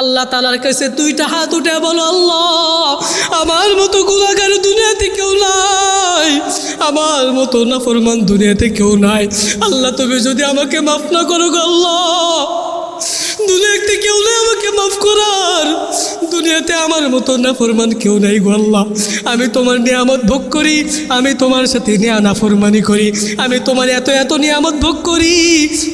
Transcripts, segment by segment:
আল্লাহ তাআলার কাছে দুইটা হাত উঠে বলো, আল্লাহ আমার মতো গুনাহগার দুনিয়াতে কেউ নাই, আমার মতো নাফরমান দুনিয়াতে কেউ নাই। আল্লাহ তুমি যদি আমাকে মাফ না করো গো আল্লাহ, দুনিয়াতে কেউ নেই আমাকে মাফ করার, দুনিয়াতে আমার মতো নাফরমান কেউ নাই গো আল্লাহ। আমি তোমার নিয়ামত ভোগ করি, আমি তোমার সাথে নাফরমানি করি, আমি তোমার এত এত নিয়ামত ভোগ করি,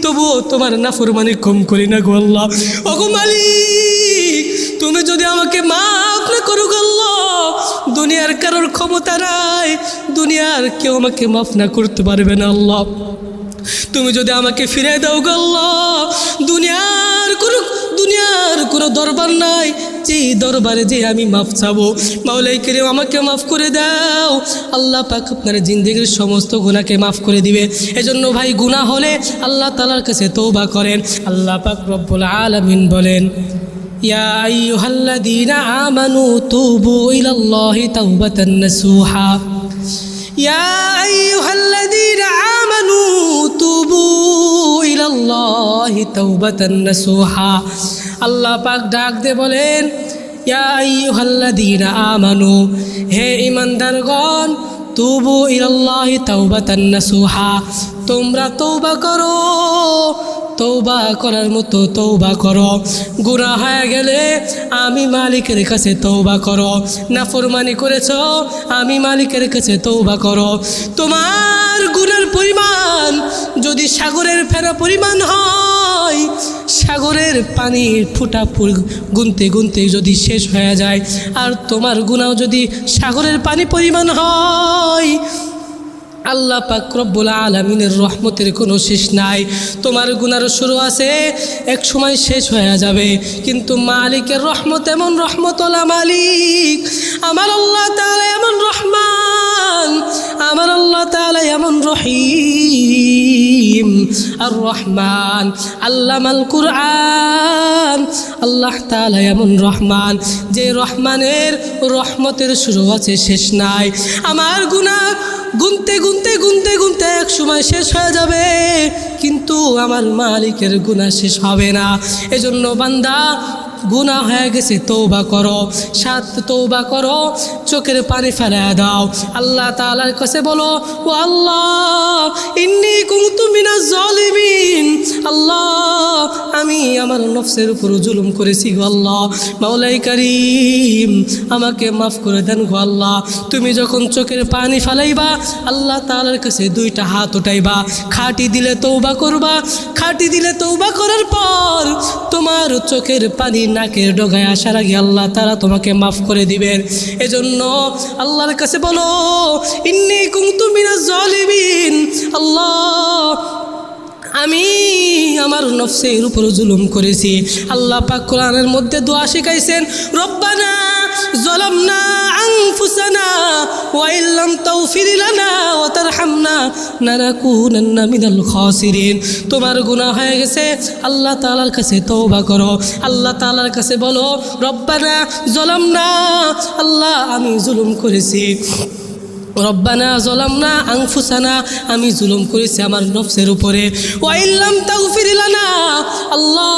তবুও তোমার নাফরমানি কম করি না গো আল্লাহ। ওগো মালিক তুমি যদি আমাকে মাফ না করো গো আল্লাহ, দুনিয়ার কারোর ক্ষমতা নাই, দুনিয়ার কেউ আমাকে মাফ না করতে পারবে না আল্লাহ। তুমি যদি আমাকে ফিরে দাও গো আল্লাহ, দুনিয়ার কোনো দরবার নাই যে দরবারে যে আমি মাফ চাবো। মাওলাই করিম আমাকে মাফ করে দাও। আল্লাহ পাক আপনার জিন্দেগির সমস্ত গুনাহকে মাফ করে দিবে। এজন্য ভাই গুনাহ হলে আল্লাহ তাআলার কাছে তওবা করেন। আল্লাহ পাক রব্বুল আলামিন বলেন, ইয়া আইয়ুহাল্লাযীনা আমানু তুবু ইলাল্লাহি তাওবাতান নাসুহা, ইয়া আইয়ুহাল্লাযীনা আমানু তুবু ইলাল্লাহি তাওবাতান নাসুহা। আল্লাহ পাক ডাক দে বলেন, ইয়া আইয়ুহাল্লাযীনা আমানু, হে ঈমানদারগণ, তুবু ইলাল্লাহি তাওবাতান নাসুহা, তোমরা তওবা করো, তওবা করার মতো তওবা করো। গুনাহ হয়ে গেলে আমি মালিকের কাছে তওবা করো, নাফরমানি করেছো আমি মালিকের কাছে তওবা করো। তোমার গুনার পরিমাণ যদি সাগরের ফেনা পরিমাণ হয়, সাগরের পানির ফোঁটা গুনতে গুনতে যদি শেষ হয়ে যায়, আর তোমার গুনাহ যদি সাগরের পানি পরিমাণ হয়, আল্লাহ পাক রব্বুল আলামিনের রহমতের কোনো শেষ নাই। তোমার গুনার শুরু আছে, এক সময় শেষ হয়ে যাবে, কিন্তু মালিকের রহমত এমন রহমতওয়ালা মালিক, আমার আল্লাহ তাআলা এমন রহমান, আমার আল্লাহ তাআলা এমন রহিম আর রহমান আল্লামাল কুরআন। আল্লাহ তাআলা এমন রহমান যে রহমানের রহমতের শুরু আছে শেষ নাই। আমার গুনাহ গুনতে গুনতে গুনতে গুনতে এক সময় শেষ হয়ে যাবে, কিন্তু আমার মালিকের গুনাহ শেষ হবে না। এজন্য বান্দা গুনাহ হয়ে গেছে তওবা করো, তওবা করো, চোখের পানি ফেলে দাও, আল্লাহ তাআলার কাছে বলো, ও আল্লাহ ইন্নী কুনতু মিনাজ জালিমিন, আল্লাহ আমি আমার নফসের উপর জুলুম করেছি গো আল্লাহ, মাওলাই করিম আমাকে মাফ করে দেন গো আল্লাহ। তুমি যখন চোখের পানি ফেলাইবা আল্লাহ তাআলার কাছে দুইটা হাত উঠাইবা, খাটি দিলে তওবা করবা, খাটি দিলে তওবা করার পর তোমার চোখের পানি নাকের ডগায় আসার আগে আল্লাহ তাআলা তোমাকে মাফ করে দিবেন। এজন্য আল্লাহর কাছে বলো, ইন্নী কুনতু মিনাজ জালিমিন, আল্লাহ আমি আমার নফসের উপর জুলুম করেছি। আল্লাহ পাক কোরআনের মধ্যে দোয়া শিখাইছেন, রব্বানা যালামনা আনফুসানা ওয়া ইল্লাম তাগফির লানা ওয়া তারহামনা লানাকুনান্না মিনাল খাসিরিন। তোমার গুনাহ হয়ে গেছে, আল্লাহ তাআলার কাছে তওবা করো, আল্লাহ তাআলার কাছে বলো, রব্বানা যালামনা, আল্লাহ আমি জুলুম করেছি, রব্বানা যালামনা আনফুসানা, আমি জুলুম করেছি আমার নফসের উপরে, ওয়া ইল্লাম তাগফির লানা, আল্লাহ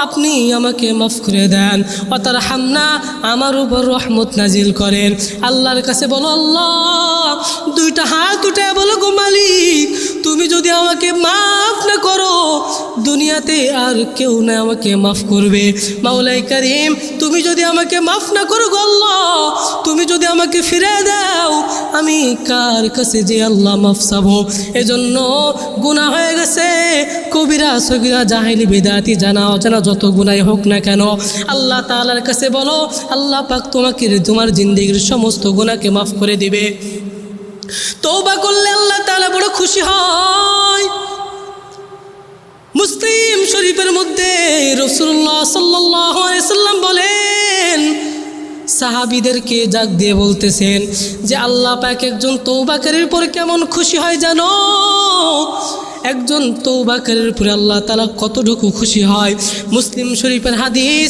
আপনি আমাকে মাফ করে দেন, ওয়া তারহামনা আমার উপর রহমত নাজিল করেন। আল্লাহর কাছে বলো, আল্লাহ দুইটা হাত উঠে বলো, গো মালিক তুমি যদি আমাকে মাফ না করো, দুনিয়াতে আর কেউ না আমাকে মাফ করবে। মাওলাই করিম তুমি যদি আমাকে মাফ না করো গো আল্লাহ, তুমি যদি আমাকে ফিরে দাও, আমি কার কাছে যে আল্লাহ মাফ চাবো। এজন্য গুনাহ হয়ে গেছে, কবিরা সগীরা জাহেলি বিদআতি জানা অজানা যত গুনাহই হোক না কেন, আল্লাহ তাআলার কাছে বলো, আল্লাহ পাক তোমাকে তোমার জিন্দেগির সমস্ত গুনাহকে মাফ করে দিবে। তওবা করলে আল্লাহ তাআলা বড় খুশি হয়। মুসলিম শরীফের মধ্যে রাসূলুল্লাহ সাল্লাল্লাহু আলাইহি সাল্লাম বলেন, সাহাবীদেরকে জাগ দিয়ে বলতেছেন যে আল্লাহ পাক একজন তওবাকারীর উপর কেমন খুশি হয় জানো? একজন তওবাকারীর উপর আল্লাহ তাআলা কতটুকু খুশি হয়। মুসলিম শরীফের হাদিস,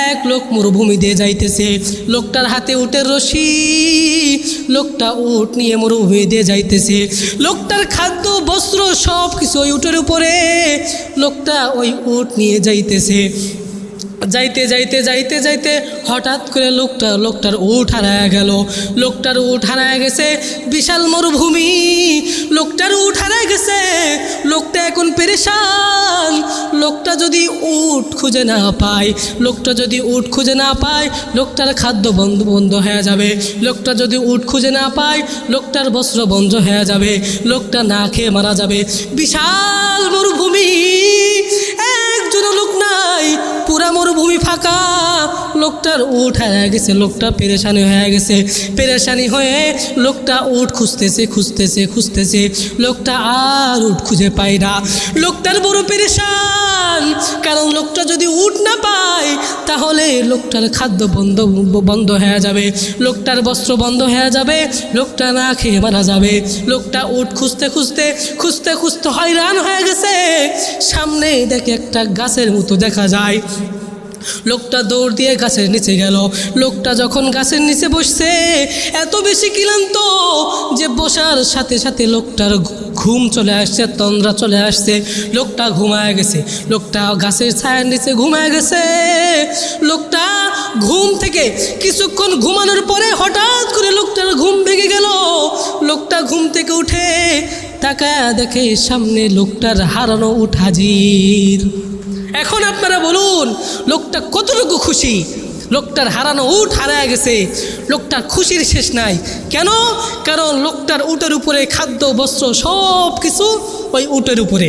এক লোক মরুভূমি দিয়ে যাইতেছে, লোকটার হাতে উটের রশি, লোকটা উট নিয়ে মরুভূমি দিয়ে যাইতেছে, লোকটার খাদ্য বস্ত্র সব কিছু ওই উটের উপরে, লোকটা ওই উট নিয়ে যাইতেছে। যাইতে যাইতে যাইতে যাইতে হঠাৎ করে লোকটার উট হারায় গেল। লোকটার উট হারায় গেছে, বিশাল মরুভূমি, লোকটার উট হারায় গেছে। লোকটা এখন পেরেশান। লোকটা যদি উট খুঁজে না পায়, লোকটার খাদ্য বন্ধ হয়ে যাবে। লোকটা যদি উট খুঁজে না পায়, লোকটার বস্ত্র বন্ধ হয়ে যাবে। লোকটা না খেয়ে মারা যাবে। বিশাল মরুভূমি, একজন লোক নাই, পুরা মরুভূমি ফাঁকা। লোকটার উট হারিয়ে গেছে। লোকটা পেরেশানি হয়ে গেছে। পেরেশানি হয়ে লোকটা উট খুঁজতেছে। লোকটা আর উট খুঁজে পায় না। লোকটার বড় পেরেশান, কারণ লোকটা যদি উট না পায় তাহলে লোকটার খাদ্য বন্ধ হয়ে যাবে, লোকটার বস্ত্র বন্ধ হয়ে যাবে, লোকটা না খেয়ে মারা যাবে। লোকটা উট খুঁজতে হয়রান হয়ে গেছে। সামনে দেখে একটা গাছের মতো দেখা যায়। লোকটা দৌড় দিয়ে গাছের নিচে গেল। লোকটা যখন গাছের নিচে বসছে, এত বেশি ক্লান্ত যে বসার সাথে সাথে লোকটার ঘুম চলে আসছে, তন্দ্রা চলে আসছে। লোকটা ঘুমায় গেছে। লোকটা গাছের ছায়ার নিচে ঘুমায় গেছে। লোকটা ঘুম থেকে কিছুক্ষণ ঘুমানোর পরে হঠাৎ করে লোকটার ঘুম ভেঙে গেল। লোকটা ঘুম থেকে উঠে তাকায় দেখে সামনে লোকটার হারানো উট হাজির। এখন আপনারা বলুন, লোকটা কতটুকু খুশি? লোকটার হারানো উট হারায় গেছে, লোকটার খুশির শেষ নাই। কেন? কারণ লোকটার উটের উপরে খাদ্য, বস্ত্র সব কিছু ওই উটের উপরে।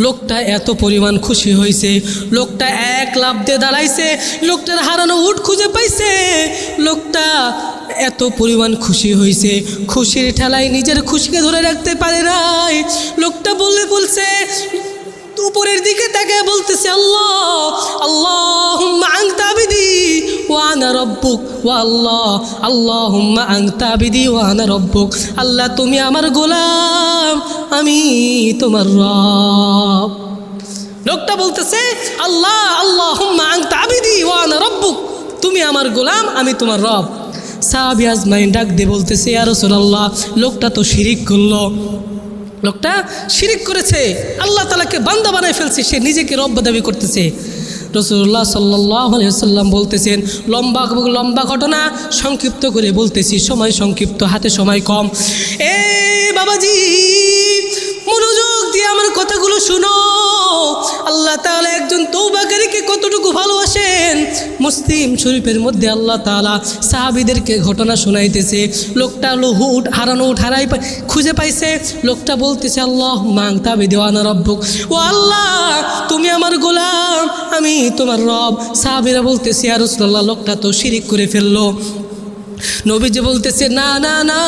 লোকটা এত পরিমাণ খুশি হয়েছে। লোকটা এক লাফ দিয়ে দাঁড়াইছে, লোকটার হারানো উট খুঁজে পাইছে। লোকটা এত পরিমাণ খুশি হয়েছে, খুশির ঠেলায় নিজের খুশিকে ধরে রাখতে পারে নাই। লোকটা বলছে, উপরের দিকে তাকে বলতেছে, আল্লাহুম্মা আনতা আবিদি ওয়া আনা রাব্বুক, আল্লাহুম্মা আনতা আবিদি ওয়া আনা রাব্বুক। আল্লাহ, তুমি আমার গোলাম, আমি তোমার রব। লোকটা বলতেছে, আল্লাহুম্মা আনতা আবিদি ওয়া আনা রাব্বুক, তুমি আমার গোলাম, আমি তোমার রব। সাহাবী আজমাইন ডাক দিয়ে বলতেছে, ইয়া রাসূলুল্লাহ, লোকটা তো শিরিক করলো। লোকটা শিরিক করেছে, আল্লাহ তাআলাকে বান্দা বানায় ফেলছে, সে নিজেকে রব দাবি করতেছে। রাসূলুল্লাহ সাল্লাল্লাহু আলাইহি ওয়াসাল্লাম বলতেছেন, লম্বা ঘটনা সংক্ষিপ্ত করে বলতেছি, সময় সংক্ষিপ্ত, হাতে সময় কম। বাবাজি, মনোযোগ দিয়ে আমার কথাগুলো শুনো। আল্লাহ তাআলা একজন তওবাকারীকে কতটুকু ভালোবাসেন। মুসলিম শরীফের মধ্যে আল্লাহ তাআলা সাহাবীদেরকে ঘটনা শোনাইতেছে। লোকটা হারানো উট খুঁজে পাইছে। লোকটা বলতেছে, আল্লাহুম্মা আনতা আবিদি ওয়া আনা রাব্বুক, ও আল্লাহ, তুমি আমার গোলাম, আমি তোমার রব। সাহাবীরা বলতেছে, ইয়া রাসূলুল্লাহ, লোকটা তো শিরিক করে ফেললো। নবীজি বলতেছে, না না না,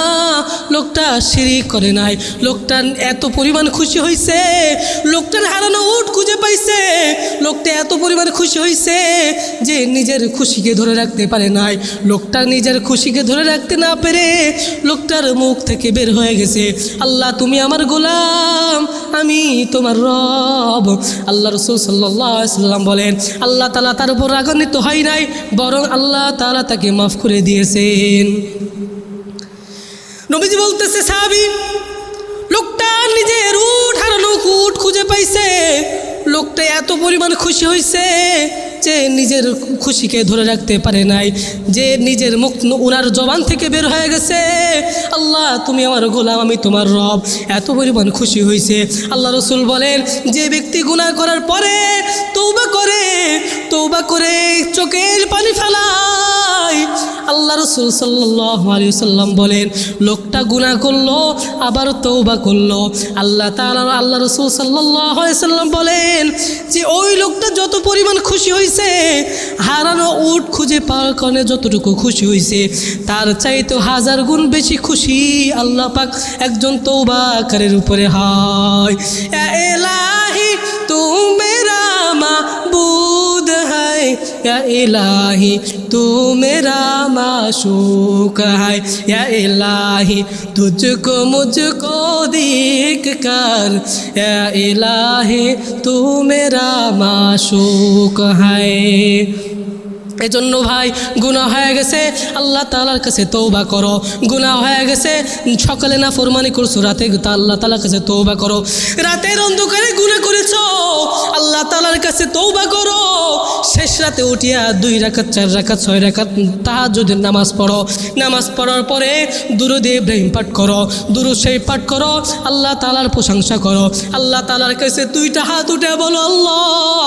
লোকটা শিরিক করে নাই। লোকটা এত পরিমাণ খুশি হয়েছে, লোকটার হারানো উট খুঁজে পাইছে। লোকটা এত পরিমাণ খুশি হয়েছে যে নিজের খুশিকে ধরে রাখতে পারে নাই। লোকটা নিজের খুশিকে ধরে রাখতে না পেরে লোকটার মুখ থেকে বের হয়ে গেছে, আল্লাহ, তুমি আমার গোলাম, আমি তোমার রব। আল্লাহ রাসূল সাল্লাল্লাহু আলাইহি ওয়াসাল্লাম বলেন, আল্লাহ তাআলা তার উপর রাগান্বিত হয় নাই, বরং আল্লাহ তাআলা তাকে মাফ করে দিয়েছে। নবীজি বলতেছে, সাহাবী, লোকটা নিজের হারানো উট খুঁজে পাইছে। লোকটা এত পরিমাণ খুশি হয়েছে যে নিজের খুশিকে ধরে রাখতে পারে নাই, যে নিজের মুখ ওনার জবান থেকে বের হয়ে গেছে, আল্লাহ, তুমি আমার গোলাম, আমি তোমার রব। এত পরিমাণ খুশি হয়েছে। আল্লাহ রাসূল বলেন, যে ব্যক্তি গুনাহ করার পরে তওবা করে চোখের পানি ফেলায়, আল্লাহ রাসূল সাল্লাল্লাহু আলাইহি ওয়াসাল্লাম বলেন, লোকটা গুনাহ করলো আবার তওবা করলো, আল্লাহ রাসূল সাল্লাল্লাহু আলাইহি ওয়াসাল্লাম বলেন যে ওই লোকটা যত পরিমাণ খুশি হয়েছে, হারানো উট খুঁজে পাওয়ার কারণে যতটুকু খুশি হয়েছে, তার চাইতে 1000 গুণ বেশি খুশি আল্লাহ পাক একজন তওবাকারীর উপরে হয়। ইয়া ইলাহি তু মেরা মাবুদ है, या इलाही तू मेरा माशूक है, या इलाही तुझको मुझको देख कर, या इलाही तू मेरा माशूक है। এজন্য ভাই গুনাহ হয়ে গেছে, আল্লাহ তাআলার কাছে তওবা করো। গুনাহ হয়ে গেছে, সকালে নাফরমানি করছো, রাতে আল্লাহ তাআলার কাছে তওবা করো। রাতের অন্ধকারে গুনাহ করেছো, আল্লাহ তাআলার কাছে তওবা করো। শেষ রাতে উঠিয়া 2 রাকাত 4 রাকাত 6 রাকাত তাহাজ্জুদের নামাজ পড়ো। নামাজ পড়ার পরে দুরূদ ইব্রাহিম পাঠ করো, দুরূদ শরীফ পাঠ করো, আল্লাহ তাআলার প্রশংসা করো। আল্লাহ তাআলার কাছে 2টা হাত উঠে বলো, আল্লাহ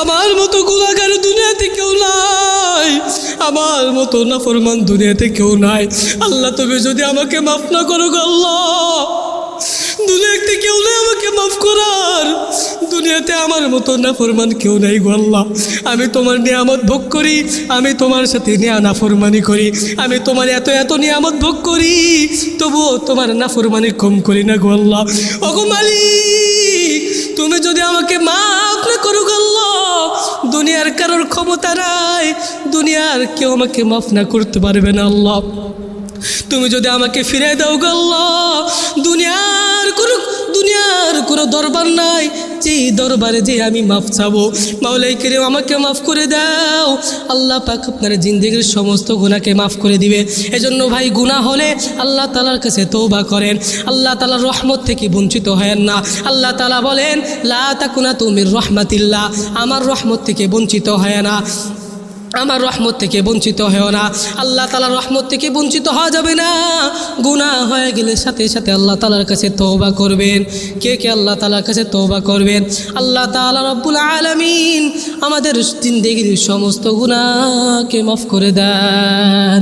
আমার মতো গুনাহগার দুনিয়াতে কেউ নাই, আমার মতো নাফরমান দুনিয়াতে কেউ নাই। আল্লাহ তুমি যদি আমাকে মাফ না করো গো আল্লাহ, দুনিয়াতে কেউ নেই আমাকে মাফ করার, দুনিয়াতে আমার মতো নাফরমান কেউ নাই গো আল্লাহ। আমি তোমার নিয়ামত ভোগ করি, আমি তোমার সাথে নাফরমানি করি, আমি তোমার এত এত নিয়ামত ভোগ করি, তবুও তোমার নাফরমানি কম করি না গো আল্লাহ। ওগো মালিক, তুমি যদি আমাকে মাফ না করো গো আল্লাহ, দুনিয়ার কারোর ক্ষমতা নাই, দুনিয়ার কেউ আমাকে মাফ না করতে পারবে না আল্লাহ। তুমি যদি আমাকে ফিরে দাও গো আল্লাহ, দুনিয়ার কোনো দরবার নাই যে দরবারে যে আমি মাফ চাবো। মাওলাই কারীম আমাকে মাফ করে দাও। আল্লাহ পাক আপনার জিন্দেগির সমস্ত গুনাহকে মাফ করে দিবে। এজন্য ভাই গুনাহ হলে আল্লাহ তাআলার কাছে তওবা করেন, আল্লাহ তাআলার রহমত থেকে বঞ্চিত হয়েন না। আল্লাহ তাআলা বলেন, লা তাকুনাতু মির রাহমাতিল্লাহ, আমার রহমত থেকে বঞ্চিত হয় না, আমার রহমত থেকে বঞ্চিত হয় না। আল্লাহ তাআলার রহমত থেকে বঞ্চিত হওয়া যাবে না। গুনাহ হয়ে গেলে সাথে সাথে আল্লাহ তাআলার কাছে তওবা করবেন। কে কে আল্লাহ তাআলার কাছে তওবা করবেন? আল্লাহ তাআলা রব্বুল আলামিন আমাদের জিন্দেগির সমস্ত গুনাহকে মাফ করে দেন।